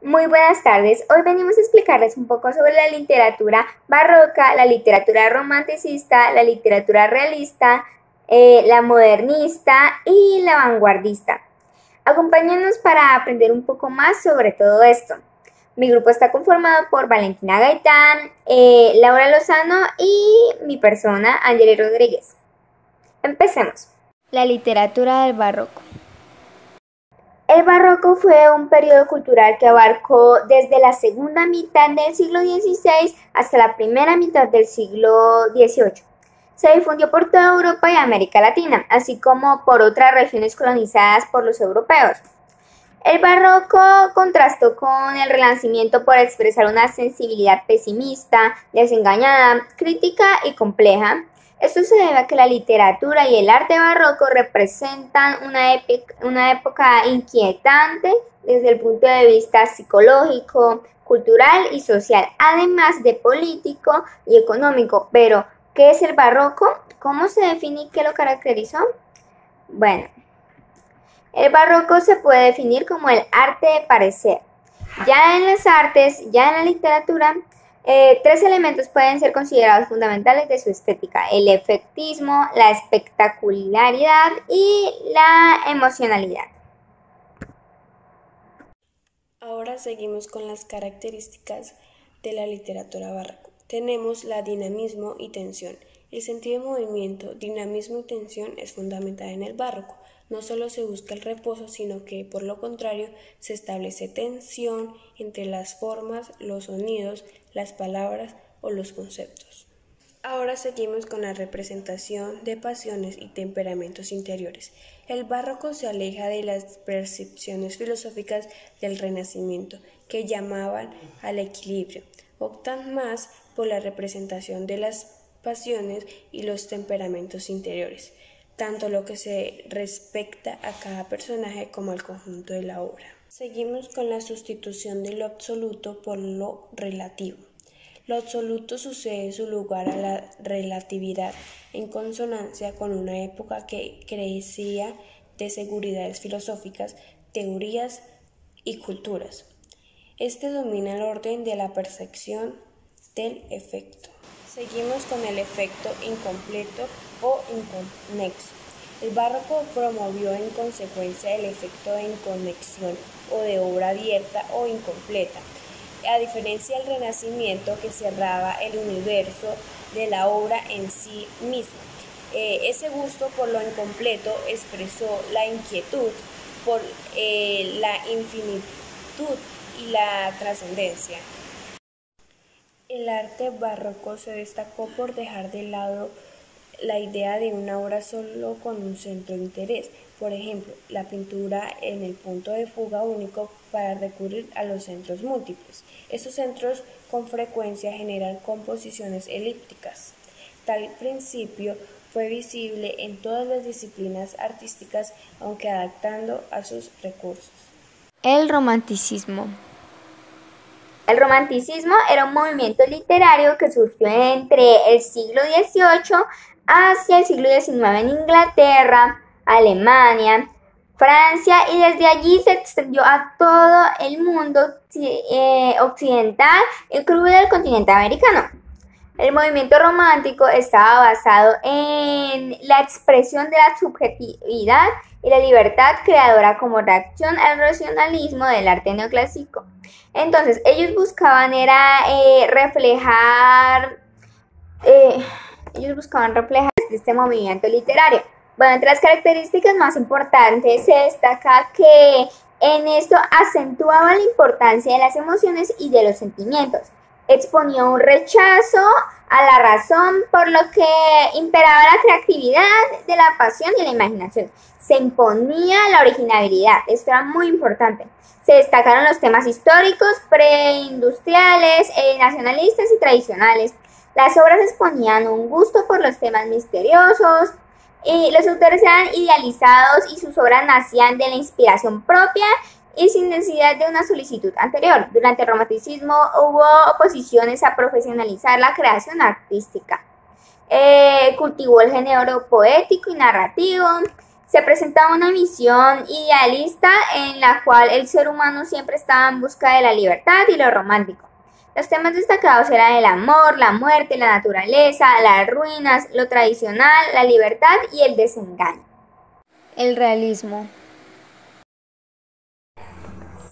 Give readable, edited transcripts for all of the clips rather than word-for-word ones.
Muy buenas tardes. Hoy venimos a explicarles un poco sobre la literatura barroca, la literatura romanticista, la literatura realista, la modernista y la vanguardista. Acompáñanos para aprender un poco más sobre todo esto. Mi grupo está conformado por Valentina Gaitán, Laura Lozano y mi persona, Angeli Rodríguez. Empecemos. La literatura del barroco. El barroco fue un periodo cultural que abarcó desde la segunda mitad del siglo XVI hasta la primera mitad del siglo XVIII. Se difundió por toda Europa y América Latina, así como por otras regiones colonizadas por los europeos. El barroco contrastó con el Renacimiento por expresar una sensibilidad pesimista, desengañada, crítica y compleja. Esto se debe a que la literatura y el arte barroco representan una época inquietante desde el punto de vista psicológico, cultural y social, además de político y económico. Pero, ¿qué es el barroco? ¿Cómo se define y qué lo caracterizó? Bueno, el barroco se puede definir como el arte de parecer. Ya en las artes, ya en la literatura, tres elementos pueden ser considerados fundamentales de su estética: el efectismo, la espectacularidad y la emocionalidad. Ahora seguimos con las características de la literatura barroca. Tenemos la dinamismo y tensión. El sentido de movimiento, dinamismo y tensión es fundamental en el barroco. No solo se busca el reposo, sino que, por lo contrario, se establece tensión entre las formas, los sonidos, las palabras o los conceptos. Ahora seguimos con la representación de pasiones y temperamentos interiores. El barroco se aleja de las percepciones filosóficas del Renacimiento, que llamaban al equilibrio. Optan más por la representación de las pasiones y los temperamentos interiores, tanto lo que se respecta a cada personaje como al conjunto de la obra. Seguimos con la sustitución de lo absoluto por lo relativo. Lo absoluto sucede su lugar a la relatividad, en consonancia con una época que carecía de seguridades filosóficas, teorías y culturas. Este domina el orden de la percepción del efecto. Seguimos con el efecto incompleto o inconexo. El barroco promovió en consecuencia el efecto de inconexión o de obra abierta o incompleta, a diferencia del Renacimiento, que cerraba el universo de la obra en sí misma. Ese gusto por lo incompleto expresó la inquietud por la infinitud y la trascendencia. El arte barroco se destacó por dejar de lado la idea de una obra solo con un centro de interés, por ejemplo, la pintura en el punto de fuga único, para recurrir a los centros múltiples. Estos centros con frecuencia generan composiciones elípticas. Tal principio fue visible en todas las disciplinas artísticas, aunque adaptando a sus recursos. El romanticismo. El romanticismo era un movimiento literario que surgió entre el siglo XVIII hacia el siglo XIX en Inglaterra, Alemania, Francia, y desde allí se extendió a todo el mundo occidental, incluido el continente americano. El movimiento romántico estaba basado en la expresión de la subjetividad y la libertad creadora como reacción al racionalismo del arte neoclásico. Entonces, ellos buscaban reflejar este movimiento literario. Bueno, entre las características más importantes se destaca que en esto acentuaba la importancia de las emociones y de los sentimientos. Exponía un rechazo a la razón, por lo que imperaba la creatividad de la pasión y la imaginación. Se imponía la originalidad, esto era muy importante. Se destacaron los temas históricos, preindustriales, nacionalistas y tradicionales. Las obras exponían un gusto por los temas misteriosos, y los autores eran idealizados y sus obras nacían de la inspiración propia y sin necesidad de una solicitud anterior. Durante el romanticismo hubo oposiciones a profesionalizar la creación artística. Cultivó el género poético y narrativo, Se presentaba una visión idealista en la cual el ser humano siempre estaba en busca de la libertad y lo romántico. Los temas destacados eran el amor, la muerte, la naturaleza, las ruinas, lo tradicional, la libertad y el desengaño. El realismo.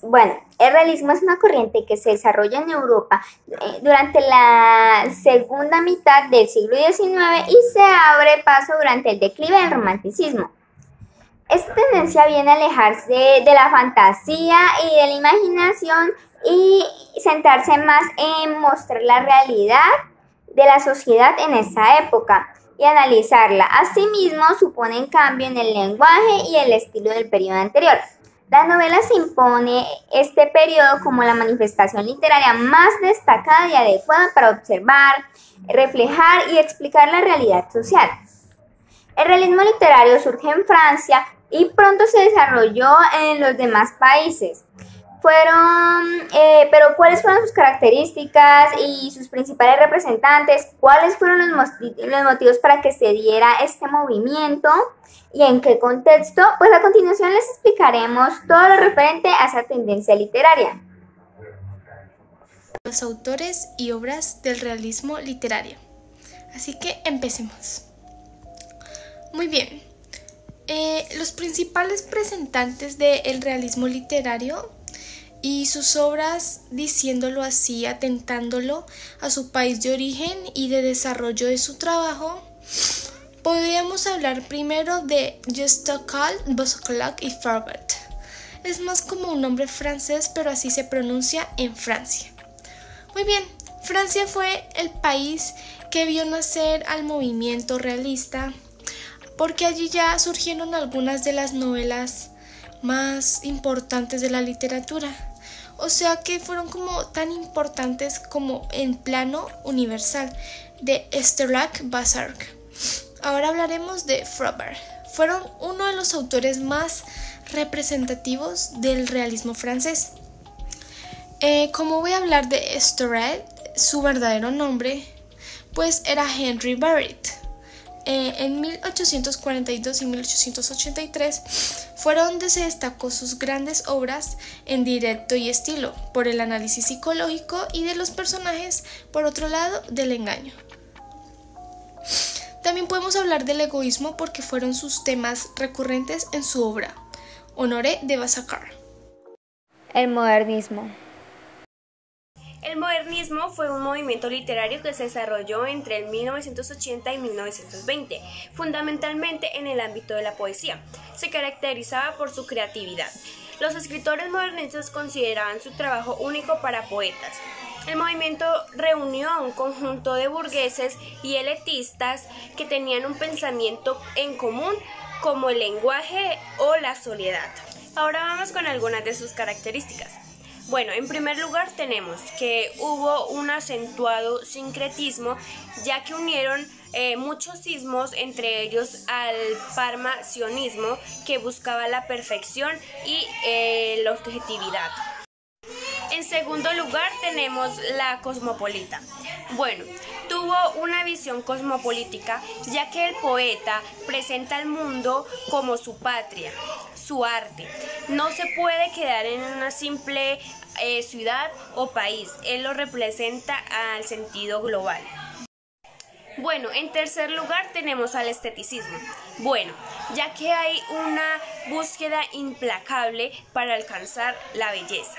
Bueno, el realismo es una corriente que se desarrolla en Europa durante la segunda mitad del siglo XIX y se abre paso durante el declive del romanticismo. Esta tendencia viene a alejarse de la fantasía y de la imaginación y centrarse más en mostrar la realidad de la sociedad en esa época y analizarla. Asimismo, supone un cambio en el lenguaje y el estilo del periodo anterior. La novela se impone este periodo como la manifestación literaria más destacada y adecuada para observar, reflejar y explicar la realidad social. El realismo literario surge en Francia y pronto se desarrolló en los demás países. Pero ¿cuáles fueron sus características y sus principales representantes? ¿Cuáles fueron los motivos para que se diera este movimiento? ¿Y en qué contexto? Pues a continuación les explicaremos todo lo referente a esa tendencia literaria. Los autores y obras del realismo literario. Así que empecemos. Muy bien. Los principales representantes del realismo literario y sus obras, diciéndolo así, atentándolo a su país de origen y de desarrollo de su trabajo, podríamos hablar primero de Gestokal, Boussac y Flaubert. Es más como un nombre francés, pero así se pronuncia en Francia. Muy bien, Francia fue el país que vio nacer al movimiento realista, porque allí ya surgieron algunas de las novelas más importantes de la literatura. O sea que fueron como tan importantes como en plano universal, de Starac-Boussac. Ahora hablaremos de Flaubert. Fueron uno de los autores más representativos del realismo francés. Como voy a hablar de Starac, su verdadero nombre, pues era Henry Barrett. En 1842 y 1883 fueron donde se destacó sus grandes obras en directo y estilo, por el análisis psicológico y de los personajes, por otro lado, del engaño. También podemos hablar del egoísmo porque fueron sus temas recurrentes en su obra, Honoré de Balzac. El modernismo. El modernismo fue un movimiento literario que se desarrolló entre el 1980 y 1920, fundamentalmente en el ámbito de la poesía. Se caracterizaba por su creatividad. Los escritores modernistas consideraban su trabajo único para poetas. El movimiento reunió a un conjunto de burgueses y elitistas que tenían un pensamiento en común, como el lenguaje o la soledad. Ahora vamos con algunas de sus características. Bueno, en primer lugar tenemos que hubo un acentuado sincretismo, ya que unieron muchos ismos, entre ellos al parmacionismo, que buscaba la perfección y la objetividad. En segundo lugar tenemos la cosmopolita. Bueno, tuvo una visión cosmopolítica, ya que el poeta presenta al mundo como su patria, su arte. No se puede quedar en una simple ciudad o país, él lo representa al sentido global. Bueno, en tercer lugar tenemos al esteticismo. Bueno, ya que hay una búsqueda implacable para alcanzar la belleza.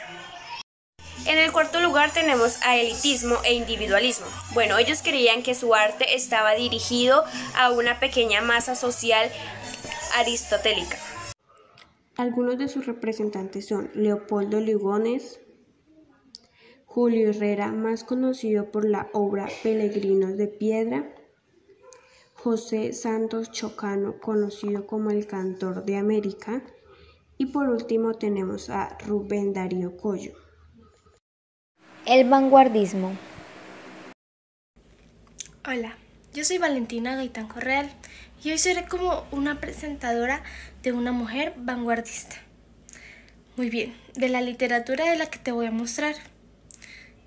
En el cuarto lugar tenemos a elitismo e individualismo. Bueno, ellos creían que su arte estaba dirigido a una pequeña masa social aristotélica. Algunos de sus representantes son Leopoldo Lugones, Julio Herrera, más conocido por la obra Peregrinos de Piedra, José Santos Chocano, conocido como el Cantor de América, y por último tenemos a Rubén Darío Collo. El vanguardismo. Hola, yo soy Valentina Gaitán Correal y hoy seré como una presentadora de una mujer vanguardista. Muy bien, de la literatura de la que te voy a mostrar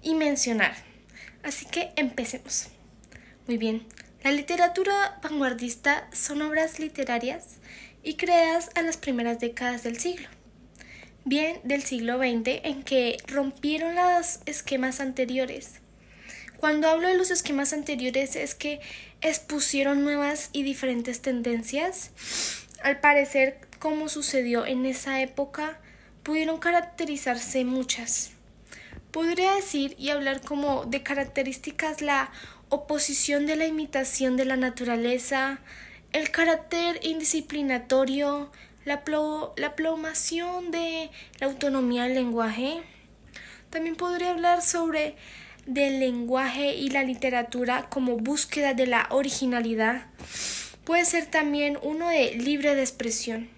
y mencionar. Así que empecemos. Muy bien, la literatura vanguardista son obras literarias y creadas a las primeras décadas del siglo, bien del siglo XX, en que rompieron los esquemas anteriores. Cuando hablo de los esquemas anteriores es que expusieron nuevas y diferentes tendencias. Al parecer, como sucedió en esa época, pudieron caracterizarse muchas. Podría decir y hablar como de características la oposición de la imitación de la naturaleza, el carácter indisciplinatorio, la plasmación de la autonomía del lenguaje. También podría hablar sobre del lenguaje y la literatura como búsqueda de la originalidad. Puede ser también uno de libre de expresión.